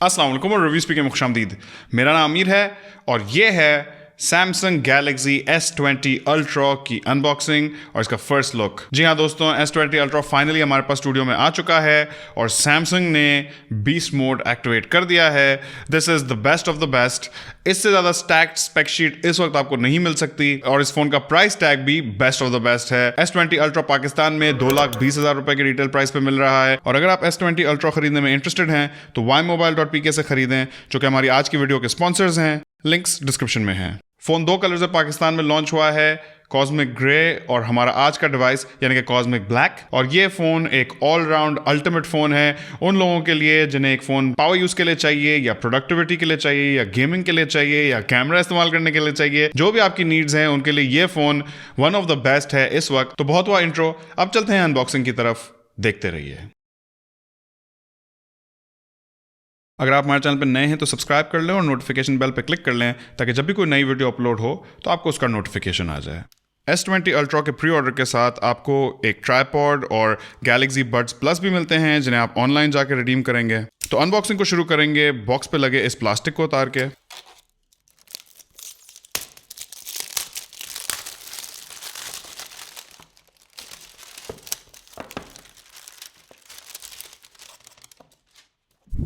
अस्सलाम वालेकुम और रिव्यूज़पीके में खुशामदीद। मेरा नाम आमिर है और ये है सैमसंग गैलेक्सी S20 अल्ट्रा की अनबॉक्सिंग और इसका फर्स्ट लुक। जी हाँ दोस्तों, S20 अल्ट्रा फाइनली हमारे पास स्टूडियो में आ चुका है और सैमसंग ने बीस्ट मोड एक्टिवेट कर दिया है। This is the best of the best. इससे ज़्यादा स्टैक्ड स्पेक शीट इस वक्त आपको नहीं मिल सकती और इस फोन का प्राइस टैग भी बेस्ट ऑफ द बेस्ट है। S20 अल्ट्रा पाकिस्तान में 2,20,000 रुपए के रिटेल प्राइस पे मिल रहा है और अगर आप S20 अल्ट्रा खरीदने में इंटरेस्टेड हैं तो YMOBILE.pk से खरीदें, जो कि हमारी आज की वीडियो के स्पॉन्सर्स हैं। लिंक्स डिस्क्रिप्शन में हैं। फोन 2 कलर्स में पाकिस्तान में लॉन्च हुआ है, कॉस्मिक ग्रे और हमारा आज का डिवाइस यानी कि कॉस्मिक ब्लैक। और ये फोन एक ऑलराउंड अल्टीमेट फोन है उन लोगों के लिए जिन्हें एक फोन पावर यूज के लिए चाहिए या प्रोडक्टिविटी के लिए चाहिए या गेमिंग के लिए चाहिए या कैमरा इस्तेमाल करने के लिए चाहिए। जो भी आपकी नीड्स हैं उनके लिए ये phone one of the best है इस वक्त। तो बहुत हुआ इंट्रो, अब चलते हैं अनबॉक्सिंग की तरफ, देखते रहिए। अगर आप हमारे चैनल पर नए हैं तो सब्सक्राइब कर लें और नोटिफिकेशन बेल पर क्लिक कर लें ताकि जब भी कोई नई वीडियो अपलोड हो तो आपको उसका नोटिफिकेशन आ जाए। S20 अल्ट्रा के प्री ऑर्डर के साथ आपको एक ट्राइपॉड और गैलेक्सी बड्स प्लस भी मिलते हैं जिन्हें आप ऑनलाइन जाकर रिडीम करेंगे। तो अनबॉक्सिंग को शुरू करेंगे बॉक्स पे लगे इस प्लास्टिक को उतार के।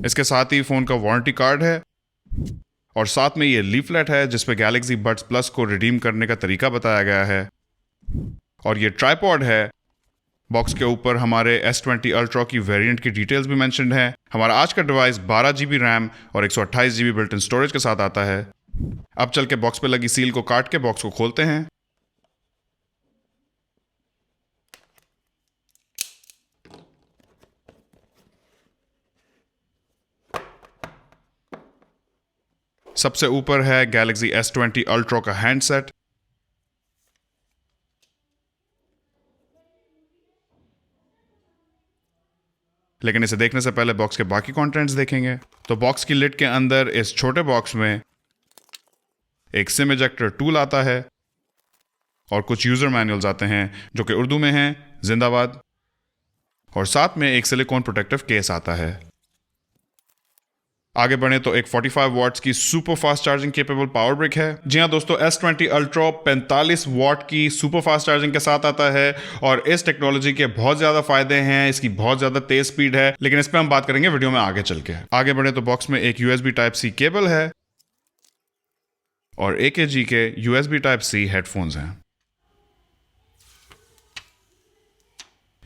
इसके साथ ही फोन का वारंटी कार्ड है और साथ में ये लीफलेट है जिसपे गैलेक्सी बड्स प्लस को रिडीम करने का तरीका बताया गया है। और ये ट्राइपॉड है। बॉक्स के ऊपर हमारे S20 अल्ट्रा की वेरिएंट की डिटेल्स भी मेंशन्ड है। हमारा आज का डिवाइस 12 GB रैम और 128 GB बिल्ट इन स्टोरेज के साथ आता है। अब चल के बॉक्स पे लगी सील को काट के बॉक्स को खोलते हैं। सबसे ऊपर है गैलेक्सी S20 अल्ट्रा का हैंडसेट। लेकिन इसे देखने से पहले बॉक्स के बाकी कंटेंट्स देखेंगे। तो बॉक्स की लिड के अंदर इस छोटे बॉक्स में एक सिम इजेक्टर टूल आता है और कुछ यूजर मैनुअल्स आते हैं जो कि उर्दू में हैं, जिंदाबाद। और साथ में एक सिलिकॉन प्रोटेक्टिव केस आता है। आगे बढ़े तो एक 45 वॉट्स की super fast charging capable power brick है। जी हाँ दोस्तों, S20 अल्ट्रा 45 वॉट की सुपर फास्ट चार्जिंग के साथ आता है और इस टेक्नोलॉजी के बहुत ज्यादा फायदे हैं। इसकी बहुत ज्यादा तेज स्पीड है, लेकिन इस पे हम बात करेंगे वीडियो में आगे चल के। आगे बढ़े तो बॉक्स में एक USB Type-C केबल है और AKG के USB Type-C हेडफोन्स हैं।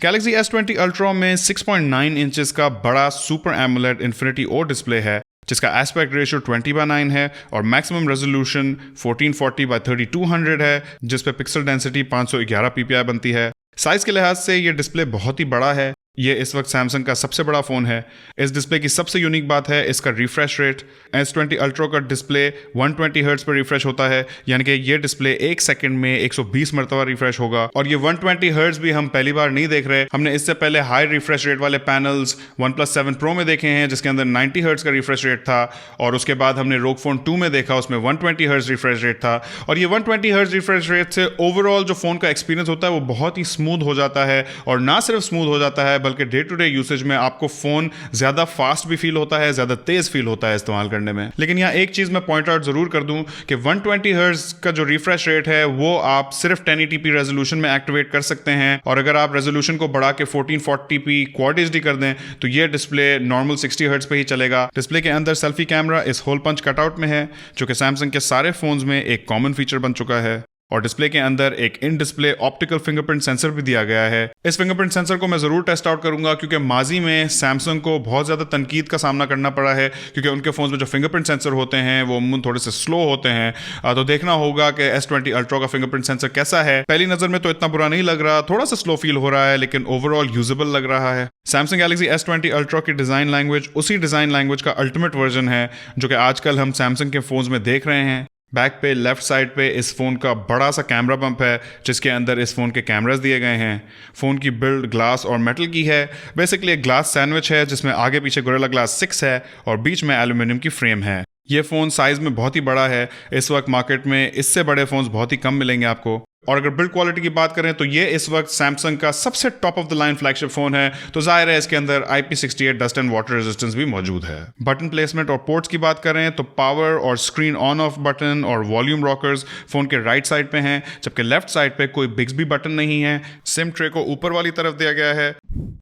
गैलेक्सी S20 अल्ट्रा में 6.9 इंचेस का बड़ा super AMOLED infinity O display है जिसका एस्पेक्ट रेशियो 20:9 है और मैक्सिमम रेजोल्यूशन 1440x3200 है जिस पे पिक्सल डेंसिटी 511 ppi बनती है। साइज के लिहाज से ये डिस्प्ले बहुत ही बड़ा है। ये इस वक्त सैमसंग का सबसे बड़ा फोन है। इस डिस्प्ले की सबसे यूनिक बात है इसका रिफ्रेश रेट। S20 अल्ट्रा का डिस्प्ले 120 हर्ट्ज पर रिफ्रेश होता है, यानी कि ये डिस्प्ले 1 सेकंड में 120 मरतबा रिफ्रेश होगा। और ये 120 हर्ट्ज भी हम पहली बार नहीं देख रहे। हमने इससे पहले हाई रिफ्रेश रेट वाले पैनल्स OnePlus 7 Pro में देखे हैं जिसके अंदर 90 हर्ट्ज का रिफ्रेश रेट था और उसके बाद हमने ROG Phone 2 में देखा, उसमें 120 हर्ट्ज रिफ्रेश रेट था। और ये 120 हर्ट्ज रिफ्रेश रेट से ओवरऑल जो फोन का एक्सपीरियंस होता है वो बहुत ही स्मूथ हो जाता है और ना सिर्फ स्मूथ हो जाता है बल्कि डे टू डे यूसेज में आपको फोन ज्यादा फास्ट भी फील होता है, ज्यादा तेज फील होता है इस्तेमाल करने में। लेकिन यहाँ एक चीज मैं पॉइंट आउट जरूर कर दूं कि 120 हर्ट्ज का जो रिफ्रेश रेट है वो आप सिर्फ 1080p रेजोल्यूशन में एक्टिवेट कर सकते हैं और अगर आप रेजोल्यूशन को बढ़ा के 1440p क्वाड HD कर दें तो ये डिस्प्ले नॉर्मल 60 हर्ट्ज पे ही चलेगा। डिस्प्ले के अंदर सेल्फी कैमरा इस होल पंच कटआउट में है जो कि सैमसंग के सारे फोन्स में एक कॉमन फीचर बन चुका है। और डिस्प्ले के अंदर एक in display optical fingerprint sensor भी दिया गया है। इस फिंगरप्रिंट सेंसर को मैं जरूर टेस्ट आउट करूंगा क्योंकि माजी में सैमसंग को बहुत ज्यादा तनकीद का सामना करना पड़ा है क्योंकि उनके फोन्स में जो फिंगरप्रिंट सेंसर होते हैं वो अमूमन थोड़े से स्लो होते हैं। तो देखना होगा कि S20 अल्ट्रा का फिंगरप्रिंट सेंसर कैसा है। पहली नजर में तो इतना बुरा नहीं लग रहा, थोड़ा सा स्लो फील हो रहा है लेकिन ओवरऑल यूजेबल लग रहा है। सैमसंग गैलेक्सी S20 अल्ट्रा की डिजाइन लैंग्वेज उसी डिजाइन लैंग्वेज का अल्टीमेट वर्जन है जो कि आजकल हम सैमसंग के फोन्स में देख रहे हैं। बैक पे लेफ्ट साइड पे इस फोन का बड़ा सा कैमरा पंप है जिसके अंदर इस फोन के कैमरास दिए गए हैं। फोन की बिल्ड ग्लास और मेटल की है। बेसिकली एक ग्लास सैंडविच है जिसमें आगे पीछे गोरिल्ला ग्लास 6 है और बीच में एल्यूमिनियम की फ्रेम है। ये फोन साइज में बहुत ही बड़ा है। इस वक्त मार्केट में इससे बड़े फोन्स बहुत ही कम मिलेंगे आपको। और अगर बिल्ड क्वालिटी की बात करें तो ये इस वक्त सैमसंग का सबसे top of the line flagship phone है, तो जाहिर है इसके अंदर IP68 dust and water resistance भी मौजूद है। बटन प्लेसमेंट और पोर्ट्स की बात करें तो पावर और स्क्रीन ऑन ऑफ बटन और वॉल्यूम रॉकर्स फोन के राइट साइड पे हैं, जबकि लेफ्ट साइड पे कोई बिग्सबी बटन नहीं है। सिम ट्रे को ऊपर वाली तरफ दिया गया है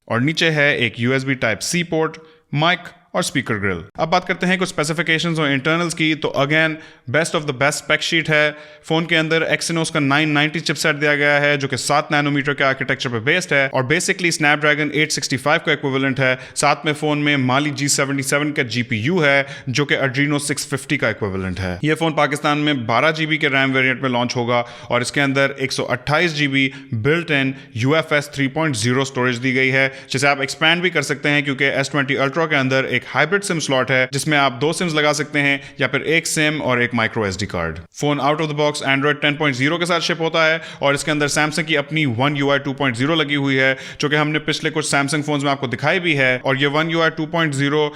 और नीचे है एक USB Type-C पोर्ट, माइक और स्पीकर ग्रिल। अब बात करते हैं कुछ स्पेसिफिकेशंस और इंटरनल्स की, तो again best of the best spec sheet है। फोन के अंदर एक्सिनोस का 990 चिपसेट दिया गया है जो कि 7 नैनोमीटर के आर्किटेक्चर पे बेस्ड है और बेसिकली स्नैपड्रैगन 865 का इक्विवेलेंट है। साथ में फोन में माली G77 का GPU है जो कि Adreno 650 का इक्विवेलेंट है। यह फोन पाकिस्तान में 12 GB के रैम वेरिएंट में लॉन्च होगा और इसके अंदर 128 GB built in UFS 3.0 storage दी गई है, जिसे आप एक्सपैंड भी कर सकते हैं क्योंकि S20 Ultra के अंदर एक हाइब्रिड सिम स्लॉट है जिसमें आप 2 सिम्स लगा सकते हैं या फिर एक सिम और एक micro SD card. Phone out of the box Android 10.0 के साथ शिप होता है और इसके अंदर सैमसंग की अपनी One UI 2.0 लगी हुई है जो कि हमने पिछले कुछ सैमसंग फोन्स में आपको दिखाई भी है। और ये One UI 2.0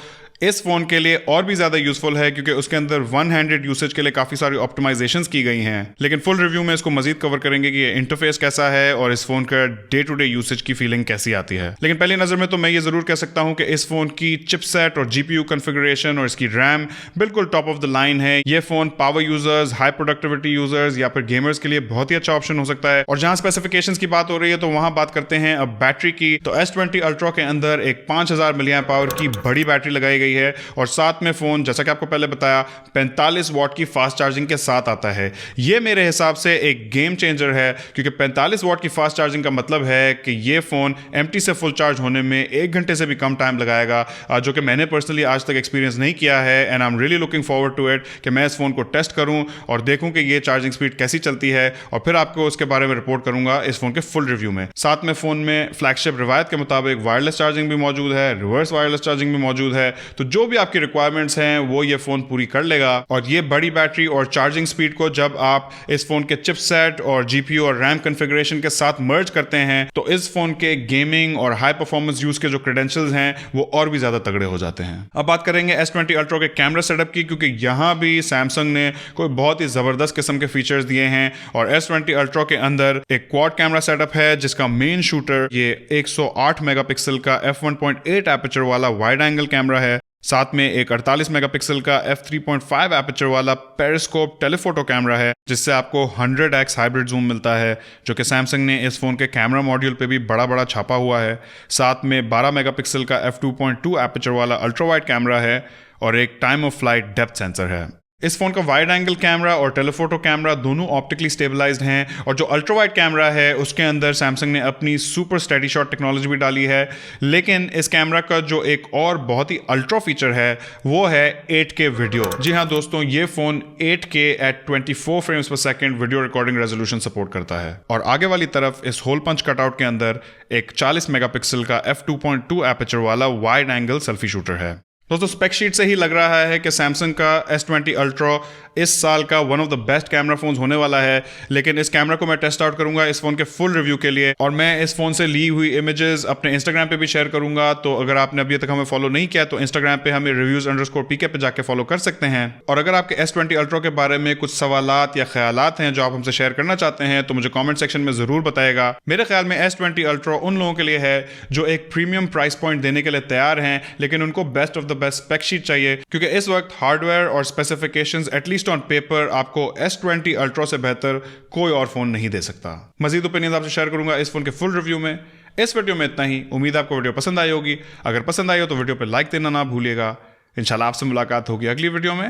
इस फोन के लिए और भी ज्यादा यूजफुल है क्योंकि उसके अंदर वन हैंडेड यूसेज के लिए काफी सारी ऑप्टिमाइजेशंस की गई हैं। लेकिन फुल रिव्यू में इसको मजीद कवर करेंगे कि ये इंटरफेस कैसा है और इस फोन का डे टू डे यूसेज की फीलिंग कैसी आती है। लेकिन पहली नजर में तो मैं ये जरूर कह सकता हूं कि इस फोन की चिपसेट और GPU कॉन्फ़िगरेशन और इसकी रैम बिल्कुल टॉप ऑफ द लाइन है। ये phone power users, high productivity users या फिर गेमर्स के लिए बहुत ही अच्छा ऑप्शन हो सकता है। और जहां स्पेसिफिकेशंस की बात हो रही है तो वहां बात करते हैं अब बैटरी की। तो S20 Ultra के अंदर एक 5000 मिलियन पावर की बड़ी बैटरी लगाई गई है और साथ में फोन, जैसा कि आपको पहले बताया, 45 वॉट की फास्ट चार्जिंग के साथ आता है। यह मेरे हिसाब से एक गेम चेंजर है क्योंकि 45 वॉट की फास्ट चार्जिंग का मतलब है कि यह फोन एम्प्टी से फुल चार्ज होने में 1 घंटे से भी कम टाइम लगाएगा, जो कि मैंने पर्सनली आज तक एक्सपीरियंस नहीं किया है। And I am really looking forward to it कि मैं इस फोन को टेस्ट करूं और देखूं कि यह चार्जिंग स्पीड कैसी चलती है और फिर आपको उसके बारे में रिपोर्ट करूंगा इस फोन के फुल रिव्यू में। साथ में फोन में फ्लैगशिप रिवायत के मुताबिक वायरलेस चार्जिंग भी मौजूद है, रिवर्स वायरलेस चार्जिंग भी मौजूद है, तो जो भी आपकी रिक्वायरमेंट्स हैं वो ये फोन पूरी कर लेगा। और ये बड़ी बैटरी और चार्जिंग स्पीड को जब आप इस फोन के चिपसेट और GPU और रैम कॉन्फ़िगरेशन के साथ मर्ज करते हैं तो इस फोन के गेमिंग और हाई परफॉर्मेंस यूज के जो क्रेडेंशियल्स हैं वो और भी ज्यादा तगड़े हो जाते हैं। अब बात करेंगे S20 Ultra के कैमरा सेटअप की, क्योंकि यहां भी सैमसंग ने कोई बहुत ही जबरदस्त किस्म के फीचर्स दिए हैं। और S20 Ultra के अंदर एक क्वाड कैमरा सेटअप है जिसका मेन शूटर ये 108 मेगापिक्सल का f1.8 एपर्चर वाला वाइड एंगल कैमरा है। साथ में एक 48 मेगापिक्सल का f3.5 एपर्चर वाला पेरिस्कोप टेलीफोटो कैमरा है जिससे आपको 100x हाइब्रिड जूम मिलता है, जो कि सैमसंग ने इस फोन के कैमरा मॉड्यूल पे भी बड़ा बड़ा छापा हुआ है। साथ में 12 मेगापिक्सल का f2.2 एपर्चर वाला अल्ट्रा वाइड कैमरा है और एक time of flight depth sensor है। इस फोन का वाइड एंगल कैमरा और टेलीफोटो कैमरा दोनों ऑप्टिकली स्टेबलाइज्ड हैं और जो अल्ट्रा वाइड कैमरा है उसके अंदर सैमसंग ने अपनी सुपर स्टेडी शॉट टेक्नोलॉजी भी डाली है। लेकिन इस कैमरा का जो एक और बहुत ही अल्ट्रा फीचर है वो है 8K वीडियो। जी हाँ दोस्तों, ये फोन 8K at 24 फ्रेम्स पर second video recording resolution support करता है। और आगे वाली तरफ इस होल पंच कटआउट के अंदर एक 40 मेगापिक्सल का f2.2 एपर्चर वाला वाइड एंगल सेल्फी शूटर है। दोस्तों स्पेक शीट से ही लग रहा है कि सैमसंग का S20 Ultra इस साल का one of the best camera phones होने वाला है। लेकिन इस कैमरा को मैं टेस्ट आउट करूंगा इस फोन के फुल रिव्यू के लिए और मैं इस फोन से ली हुई इमेजेस अपने इंस्टाग्राम पे भी शेयर करूंगा। तो अगर आपने अभी तक हमें फॉलो नहीं किया तो इंस्टाग्राम पे हमें reviews_pk पे जाके फॉलो कर सकते हैं। और अगर आपके S20 Ultra के बारे में कुछ सवालात या ख्यालात हैं जो आप हमसे शेयर करना चाहते हैं तो मुझे कॉमेंट सेक्शन में जरूर बताएगा। मेरे ख्याल में S20 Ultra उन लोगों के लिए है जो एक प्रीमियम प्राइस पॉइंट देने के लिए तैयार हैं लेकिन उनको best of the best spec sheet चाहिए, क्योंकि इस वक्त हार्डवेयर और स्पेसिफिकेशंस एटलीस्ट ऑन पेपर आपको S20 Ultra से बेहतर कोई और फोन नहीं दे सकता। मजीद ओपिनियन आपसे शेयर करूंगा इस फोन के फुल रिव्यू में। इस वीडियो में इतना ही। उम्मीद है आपको वीडियो पसंद आई होगी। अगर पसंद आई हो तो वीडियो पे लाइक देना ना भूलिएगा। इंशाल्लाह आपसे मुलाकात होगी अगली वीडियो में।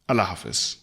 अल्लाह हाफिज।